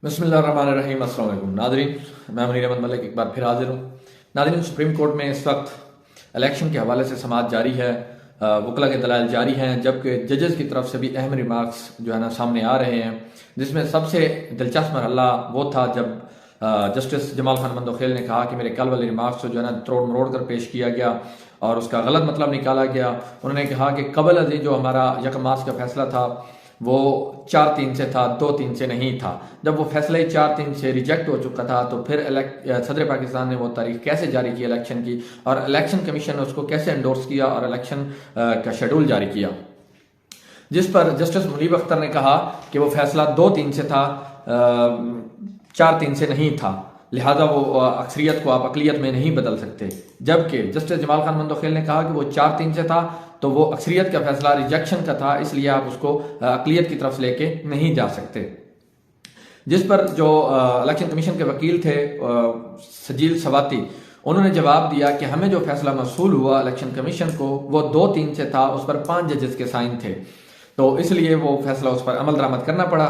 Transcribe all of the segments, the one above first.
बिस्मिल्लाहिर्रहमानिर्रहीम। अस्सलाम वालेकुम नादरीन, मैं मुनीर अहमद मलिक एक बार फिर हाजिर हूँ। नादरीन, सुप्रीम कोर्ट में इस वक्त इलेक्शन के हवाले से समाअत जारी है, वकला के दलाइल जारी हैं, जबकि जजेस की तरफ से भी अहम रिमार्क्स जो है ना सामने आ रहे हैं, जिसमें सबसे दिलचस्प मरहला वो था जब जस्टिस जमाल खान मंदोखेल ने कहा कि मेरे कल वाले रिमार्क्स को जो है ना तोड़ मरोड़ कर पेश किया गया और उसका गलत मतलब निकाला गया। उन्होंने कहा कि कबल अजी जो हमारा यकम मार्च का फैसला था वो 4-3 से था, 2-3 से नहीं था। जब वो फैसला ही 4-3 से रिजेक्ट हो चुका था तो फिर सदर पाकिस्तान ने वो तारीख कैसे जारी की इलेक्शन की, और इलेक्शन कमीशन ने उसको कैसे एंडोर्स किया और इलेक्शन का शेड्यूल जारी किया, जिस पर जस्टिस मुनीब अख्तर ने कहा कि वो फैसला 2-3 से था, 4-3 से नहीं था, लिहाजा वो अक्सरियत को आप अकलियत में नहीं बदल सकते। जबकि जस्टिस जमाल खान मंदोखेल ने कहा कि वो 4-3 से था तो वो अक्सरियत का फैसला रिजेक्शन का था, इसलिए आप उसको अकलियत की तरफ लेके नहीं जा सकते। जिस पर जो इलेक्शन कमीशन के वकील थे सजील सवाती, उन्होंने जवाब दिया कि हमें जो फैसला मसूल हुआ इलेक्शन कमीशन को वो 2-3 से था, उस पर 5 जजेस के साइन थे, तो इसलिए वो फैसला उस पर अमल दरामद करना पड़ा।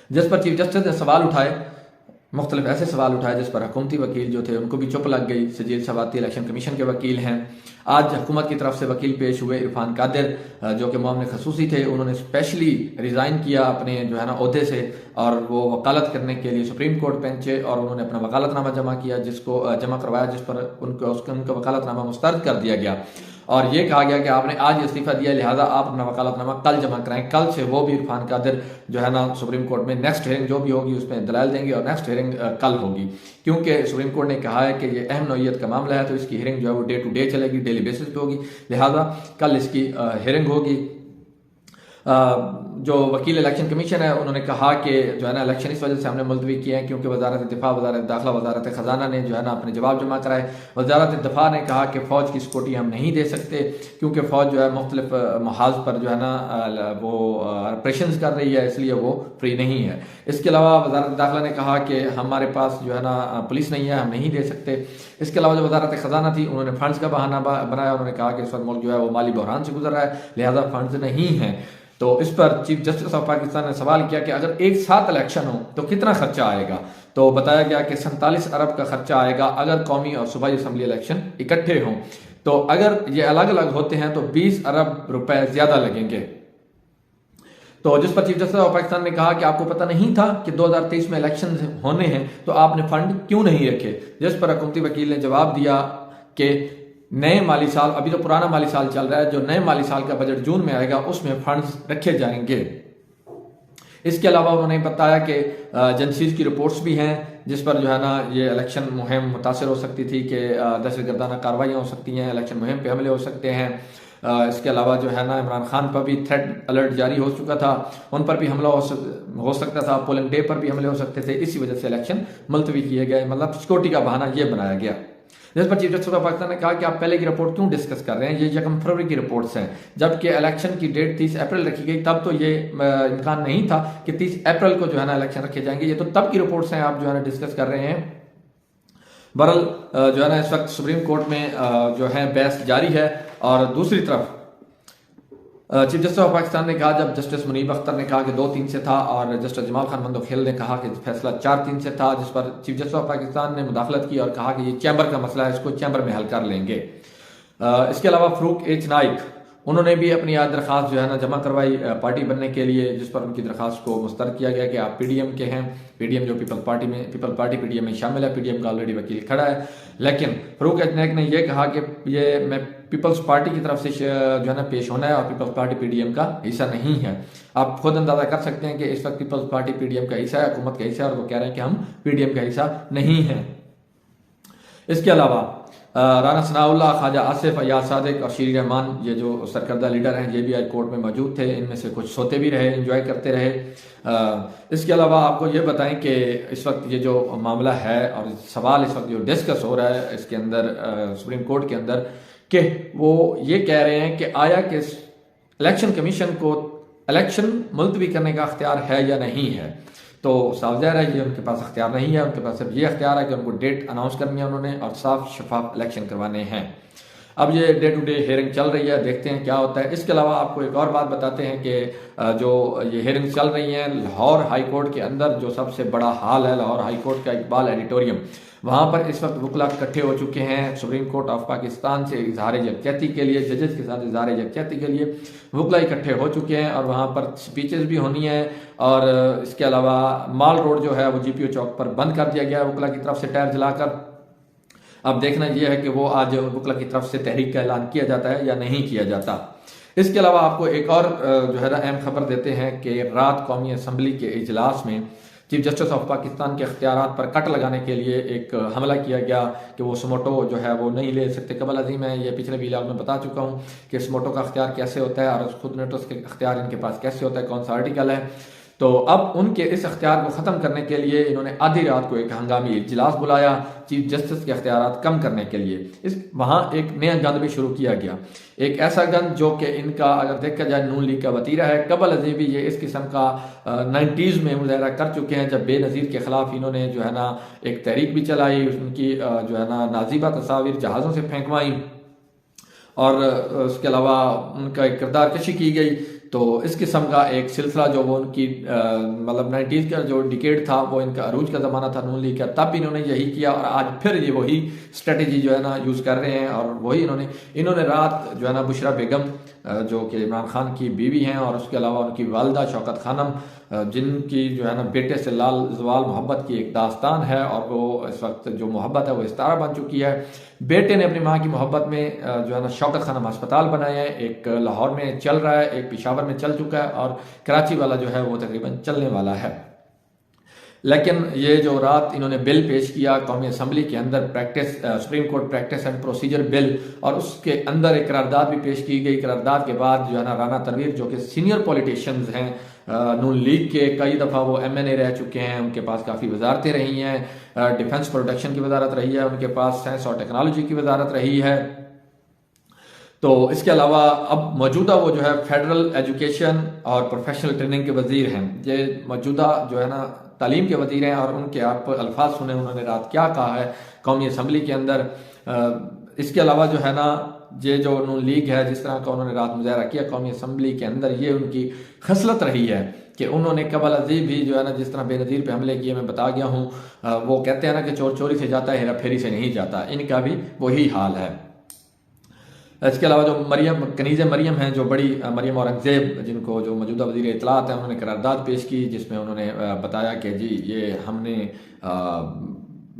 जिस पर चीफ जस्टिस ने सवाल उठाए, मुख्तलिफ ऐसे सवाल उठाए जिस पर हुकूमती वकील जो थे उनको भी चुप लग गई। सजील सवाती इलेक्शन कमीशन के वकील हैं। आज हुकूमत की तरफ से वकील पेश हुए इरफान कादिर जो कि मामले खसूसी थे, उन्होंने स्पेशली रिज़ाइन किया अपने जो है ना ओहदे से और वो वकालत करने के लिए सुप्रीम कोर्ट पहुंचे और उन्होंने अपना वकालतनामा जमा किया, जिसको जमा करवाया, जिस पर उनका वकालतनामा मुस्तरद कर दिया गया और ये कहा गया कि आपने आज इस्तीफा दिया, लिहाजा आप अपना वकालतनामा कल जमा कराएं। कल से वो भी इरफान कादिर जो है ना सुप्रीम कोर्ट में नेक्स्ट हियरिंग जो भी होगी उसमें दलाल देंगे और नेक्स्ट हियरिंग कल होगी, क्योंकि सुप्रीम कोर्ट ने कहा है कि ये अहम नौइयत का मामला है, तो इसकी हियरिंग जो है वो डे टू डे चलेगी, डेली बेसिस पे होगी, लिहाजा कल इसकी हियरिंग होगी। जो वकील इलेक्शन कमीशन है उन्होंने कहा कि जो है ना इलेक्शन इस वजह से हमने मुलतवी किए हैं क्योंकि वजारत दिफा, वजारत दाखिला, वजारत खजाना ने जो है ना अपने जवाब जमा कराए। वजारत दिफा ने कहा कि फ़ौज की सिक्योरिटी हम नहीं दे सकते क्योंकि फ़ौज जो है मुख्तलिफ महाज पर जो है ना वो ऑपरेशन कर रही है, इसलिए वो फ्री नहीं है। इसके अलावा वजारत दाखिला ने कहा कि हमारे पास जो है ना पुलिस नहीं है, हम नहीं दे सकते। इसके अलावा जो वजारत खजाना थी उन्होंने फंड्स का बहाना बनाया, उन्होंने कहा कि इस वक्त मुल्क जो है वो माली बहरान से गुजर रहा है, लिहाजा फंड्स नहीं हैं। तो इस पर चीफ जस्टिस ऑफ पाकिस्तान ने सवाल किया कि अगर एक साथ इलेक्शन हो तो कितना खर्चा आएगा, तो बताया गया कि 47 अरब का खर्चा आएगा अगर कौमी और सूबाई असम्बली इलेक्शन इकट्ठे हों, तो अगर ये अलग अलग होते हैं तो 20 अरब रुपए ज्यादा लगेंगे। तो जिस पर चीफ जस्टिस ऑफ पाकिस्तान ने कहा कि आपको पता नहीं था कि 2023 में इलेक्शन होने हैं तो आपने फंड क्यों नहीं रखे, जिस पर हुकूमती वकील ने जवाब दिया कि नए माली साल, अभी तो पुराना माली साल चल रहा है, जो नए माली साल का बजट जून में आएगा उसमें फंड्स रखे जाएंगे। इसके अलावा उन्होंने बताया कि एजेंसीज की रिपोर्ट्स भी हैं जिस पर जो है ना ये इलेक्शन मुहिम मुतासर हो सकती थी कि दहशतगर्दाना कार्रवाइयाँ हो सकती हैं, इलेक्शन मुहिम पे हमले हो सकते हैं। इसके अलावा जो है ना इमरान खान पर भी थ्रेट अलर्ट जारी हो चुका था, उन पर भी हमला हो सकता था, पोलिंग डे पर भी हमले हो सकते थे, इसी वजह से इलेक्शन मुलतवी किए गए, मतलब सिक्योरिटी का बहाना ये बनाया गया। जिस पर चीफ जस्टिस ऑफ पाकिस्तान ने कहा कि आप पहले की रिपोर्ट क्यों डिस्कस कर रहे हैं, ये 1 फरवरी की रिपोर्ट्स हैं, जबकि इलेक्शन की डेट 30 अप्रैल रखी गई, तब तो ये इम्कान नहीं था कि 30 अप्रैल को जो है ना इलेक्शन रखे जाएंगे, ये तो तब की रिपोर्ट्स हैं, आप जो है ना डिस्कस कर रहे हैं। बहरहाल जो है ना इस वक्त सुप्रीम कोर्ट में जो है बहस जारी है और दूसरी तरफ चीफ जस्टिस ऑफ पाकिस्तान ने कहा, जब जस्टिस मुनीब अख्तर ने कहा कि 2-3 से था और जस्टिस जमाल खान मंदोखेल ने कहा कि फैसला 4-3 से था, जिस पर चीफ जस्टिस ऑफ पाकिस्तान ने मुदाखलत की और कहा कि ये चैम्बर का मसला है, इसको चैम्बर में हल कर लेंगे। इसके अलावा फरूक एच नाइक, उन्होंने भी अपनी दरख्वास्त जो है ना जमा करवाई पार्टी बनने के लिए, जिस पर उनकी दरख्वास्त को मुस्तरद किया गया कि आप पीडीएम के हैं, पीडीएम जो पीपल पार्टी पीडीएम में शामिल है, पीडीएम का ऑलरेडी वकील खड़ा है। लेकिन फरूक एच नाइक ने यह कहा कि ये मैं पीपल्स पार्टी की तरफ से जो है ना पेश होना है और पीपल्स पार्टी पीडीएम का हिस्सा नहीं है। आप खुद अंदाजा कर सकते हैं कि इस वक्त पीपल्स पार्टी पीडीएम का हिस्सा है, हुकूमत का हिस्सा है, और वो कह रहे हैं कि हम पीडीएम का हिस्सा नहीं है। इसके अलावा राना सनाउल्लाह, ख्वाजा आसिफ, अयाज सादिक और शीरी रहमान, ये जो सरकर्दा लीडर हैं, ये भी आज कोर्ट में मौजूद थे, इनमें से कुछ सोते भी रहे, एंजॉय करते रहे। इसके अलावा आपको ये बताएं कि इस वक्त ये जो मामला है और सवाल इस वक्त जो डिस्कस हो रहा है इसके अंदर सुप्रीम कोर्ट के अंदर, कि वो ये कह रहे हैं कि आया कि इलेक्शन कमीशन को इलेक्शन मुलतवी करने का अख्तियार है या नहीं है। तो साफ ज़ाहिर है ये उनके पास अख्तियार नहीं है, उनके पास सिर्फ ये अख्तियार है कि उनको डेट अनाउंस करनी है उन्होंने और साफ शफाफ इलेक्शन करवाने हैं। अब ये डे टू डे हेयरिंग चल रही है, देखते हैं क्या होता है। इसके अलावा आपको एक और बात बताते हैं कि जो ये हेयरिंग चल रही हैं लाहौर हाई कोर्ट के अंदर, जो सबसे बड़ा हाल है लाहौर हाई कोर्ट का इकबाल एडिटोरियम, वहाँ पर इस वक्त वकला इकट्ठे हो चुके हैं सुप्रीम कोर्ट ऑफ पाकिस्तान से इजहार यकजहती के लिए, जजेस के साथ इजहार यकजहती के लिए वकला इकट्ठे हो चुके हैं और वहाँ पर स्पीचेस भी होनी है। और इसके अलावा माल रोड जो है वो GPO चौक पर बंद कर दिया गया है वकला की तरफ से टायर जलाकर। अब देखना यह है कि वो आज वकला की तरफ से तहरीक का ऐलान किया जाता है या नहीं किया जाता। इसके अलावा आपको एक और जो है ना अहम खबर देते हैं कि रात कौमी असम्बली के इजलास में चीफ जस्टिस ऑफ पाकिस्तान के अख्तियारात पर कट लगाने के लिए एक हमला किया गया कि वो समोटो जो है वो नहीं ले सकते। कबल अजीम है, ये पिछले वीडियो में बता चुका हूँ कि समोटो का अख्तियार कैसे होता है और खुद नेटोस के अख्तियार इनके पास कैसे होता है, कौन सा आर्टिकल है। तो अब उनके इस अख्तियार को ख़त्म करने के लिए इन्होंने आधी रात को एक हंगामी इजलास बुलाया चीफ जस्टिस के अख्तियारात कम करने के लिए। वहाँ एक नया गंद भी शुरू किया गया, एक ऐसा गंद जो कि इनका अगर देखा जाए नून लीग का वतीरा है। कबल अजीम भी ये इस किस्म का 90s में मुजाहरा कर चुके हैं, जब बेनज़ीर के ख़िलाफ़ इन्होंने जो है ना एक तहरीक भी चलाई, उनकी जो है ना नाजीबा तस्वीर जहाज़ों से फेंकवाई और उसके अलावा उनका एक किरदार कशी की गई। तो इस किस्म का एक सिलसिला जो वो उनकी मतलब 90s का जो डिकेड था वो इनका अरूज का ज़माना था नून लीग का, तब इन्होंने यही किया और आज फिर ये वही स्ट्रेटजी जो है ना यूज़ कर रहे हैं। और वही इन्होंने रात जो है ना बुशरा बेगम जो कि इमरान खान की बीवी हैं और उसके अलावा उनकी वालदा शौकत खानम, जिनकी जो है ना बेटे से लाल जवाल मोहब्बत की एक दास्तान है और वो इस वक्त जो मोहब्बत है वो इस्तारा बन चुकी है। बेटे ने अपनी माँ की मोहब्बत में जो है ना शौकत खानम अस्पताल बनाया है, एक लाहौर में चल रहा है, एक पेशावर में चल चुका है और कराची वाला जो है वो तकरीबन चलने वाला है। लेकिन ये जो रात इन्होंने बिल पेश किया कौमी असम्बली के अंदर, supreme court practice and procedure bill, और उसके अंदर एक करारदाद भी पेश की गई। करारदाद के बाद जो है ना राना तनवीर जो कि सीनियर पॉलिटिशियंस हैं नून लीग के, कई दफ़ा वो MNA रह चुके हैं, उनके पास काफ़ी वजारतें रही हैं, डिफेंस प्रोडक्शन की वजारत रही है, उनके पास साइंस और टेक्नोलॉजी की वजारत रही है। तो इसके अलावा अब मौजूदा वो जो है फेडरल एजुकेशन और प्रोफेशनल ट्रेनिंग के वजीर हैं। ये मौजूदा जो है ना तालीम के वजीर हैं और उनके आप अल्फाज सुने उन्होंने रात क्या कहा है कौमी असम्बली के अंदर। इसके अलावा जो है ना ये जो नून लीग है जिस तरह का उन्होंने रात मुजाहरा किया कौमी असम्बली के अंदर, ये उनकी खसलत रही है कि उन्होंने कबल अजीब भी जो है ना जिस तरह बेनज़ीर पे हमले किए, मैं बता गया हूँ, वो कहते हैं ना कि चोर चोरी से जाता है हेरा फेरी से नहीं जाता, इनका भी वही हाल है। इसके अलावा जो कनीज़ मरियम हैं, जो बड़ी मरियम औरंगज़ेब, जिनको जो मौजूदा वज़ीर इत्तलात हैं, उन्होंने करारदाद पेश की जिसमें उन्होंने बताया कि जी ये हमने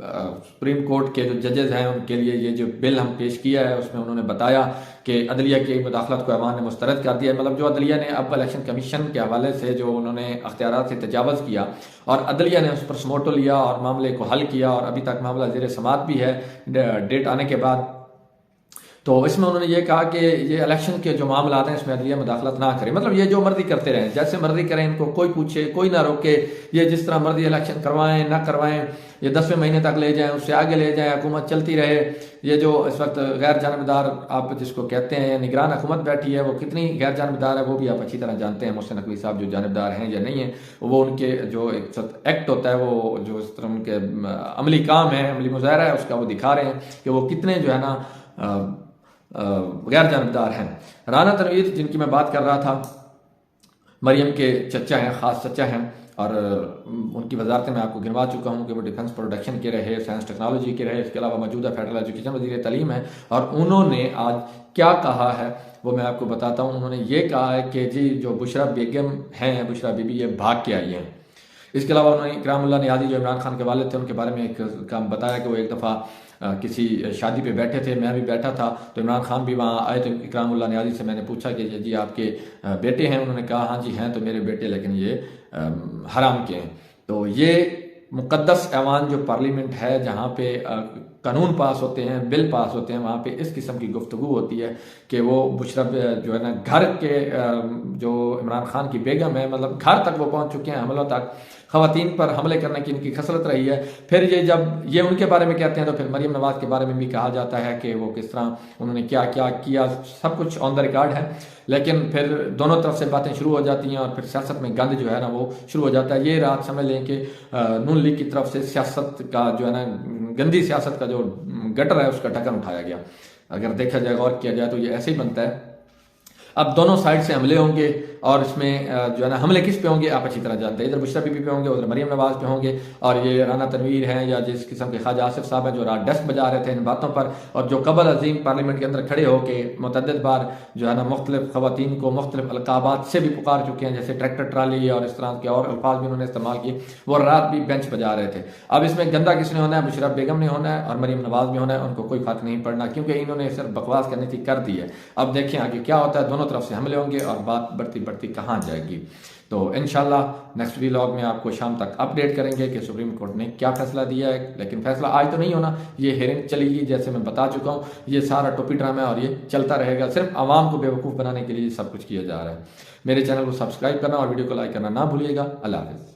सुप्रीम कोर्ट के जो जजेस हैं उनके लिए ये जो बिल हम पेश किया है उसमें उन्होंने बताया कि अदलिया की मुदाखलत को ऐवान ने मुस्तरद कर दिया है। मतलब जो अदलिया ने अब इलेक्शन कमीशन के हवाले से जो उन्होंने अख्तियारात से तजावज़ किया और अदलिया ने उस पर समोटो लिया और मामले को हल किया और अभी तक मामला ज़ेर समात भी है डेट आने के बाद। तो इसमें उन्होंने ये कहा कि ये इलेक्शन के जो मामला हैं इसमें अदलिया मुदाखलत ना करें, मतलब ये जो मर्जी करते रहें, जैसे मर्जी करें, इनको कोई पूछे कोई ना रोके, ये जिस तरह मर्जी इलेक्शन करवाएं ना करवाएं, ये 10वें महीने तक ले जाएं, उससे आगे ले जाएं, हुकूमत चलती रहे। ये जो इस वक्त गैर जानबदार आप जिसको कहते हैं निगरान हुकूमत बैठी है, वो कितनी गैर जानबदार है वो भी आप अच्छी तरह जानते हैं। मोहसिन नकवी साहब जो जानबदार हैं या नहीं है, वो उनके जो एक एक्ट होता है, वो जो इस तरह उनके अमली काम है, अमली मुजाहरा है, उसका वो दिखा रहे हैं कि वो कितने जो है ना गैर जानबदार हैं। राना तनवीर जिनकी मैं बात कर रहा था, मरियम के चचा हैं, ख़ास चचा हैं, और उनकी वजारतें मैं आपको गिनवा चुका हूँ कि वो डिफेंस प्रोडक्शन के रहे, साइंस टेक्नोलॉजी के रहे, इसके अलावा मौजूदा फेडरल एजुकेशन वज़ीर तालीम है। और उन्होंने आज क्या कहा है वो मैं आपको बताता हूँ। उन्होंने ये कहा है कि जी जो बुशरा बेगम हैं, बुशरा बीबी, ये भाग के आई हैं। इसके अलावा उन्होंने इकरामुल्लाह नियाज़ी जो इमरान खान के वालिद थे उनके बारे में एक काम बताया कि वो एक दफ़ा किसी शादी पे बैठे थे, मैं भी बैठा था, तो इमरान खान भी वहाँ आए। तो इकरामुल्लाह नियाज़ी से मैंने पूछा कि जी आपके बेटे हैं? उन्होंने कहा हाँ जी हैं तो मेरे बेटे, लेकिन ये हराम के हैं। तो ये मुक़द्दस ऐवान जो पार्लियामेंट है जहाँ पे कानून पास होते हैं, बिल पास होते हैं, वहाँ पे इस किस्म की गुफ्तगू होती है कि वो बुशरा जो है ना घर के जो इमरान खान की बेगम है, मतलब घर तक वो पहुँच चुके हैं, हमलों तक, ख़वातीन पर हमले करने की इनकी खसलत रही है। फिर ये जब ये उनके बारे में कहते हैं तो फिर मरियम नवाज़ के बारे में भी कहा जाता है कि वो किस तरह उन्होंने क्या क्या किया, सब कुछ ऑन द रिकॉर्ड है। लेकिन फिर दोनों तरफ से बातें शुरू हो जाती हैं और फिर सियासत में गंद जो है ना वो शुरू हो जाता है। ये रात समझ लें कि नून लीग की तरफ से सियासत का जो है ना गंदी सियासत का जो गटर है उसका ढक्कन उठाया गया। अगर देखा जाए, गौर किया जाए तो ये ऐसे ही बनता है। अब दोनों साइड से हमले होंगे और इसमें जो है ना हमले किस पे होंगे आप अच्छी तरह जानते हैं। इधर बुशरा बीबी पे होंगे, उधर मरियम नवाज पे होंगे, और ये राना तनवीर हैं या जिस किस्म के ख्वाजा आसिफ साहब हैं जो रात डेस्क बजा रहे थे इन बातों पर, और जो कबल अजीम पार्लियामेंट के अंदर खड़े होकर मुतअद्दिद बार जो है ना मुख्तलिफ खवातीन को मुख्तलिफ अलकाबात से भी पुकार चुके हैं, जैसे ट्रैक्टर ट्राली और इस तरह के और अल्फाज भी उन्होंने इस्तेमाल किए, वो रात भी बेंच बजा रहे थे। अब इसमें गंदा किसने होना है? मुशर्रफ बेगम ने होना है और मरियम नवाज भी होना है, उनको कोई फर्क नहीं पड़ना, क्योंकि इन्होंने सिर्फ बकवास करनी थी, कर दी है। अब देखें आगे क्या होता है, दोनों तरफ से हमले होंगे और बात बढ़ती बढ़ती कहाँ जाएगी। तो इंशाल्लाह नेक्स्ट व्लॉग में आपको शाम तक अपडेट करेंगे कि सुप्रीम कोर्ट ने क्या फैसला दिया है। लेकिन फैसला आज तो नहीं होना, ये हेयरिंग चलेगी, जैसे मैं बता चुका हूँ, ये सारा टोपी ड्रामा है और ये चलता रहेगा। सिर्फ आवाम को बेवकूफ़ बनाने के लिए सब कुछ किया जा रहा है। मेरे चैनल को सब्सक्राइब करना और वीडियो को लाइक करना ना भूलिएगा। अल्लाह हाफ़िज़।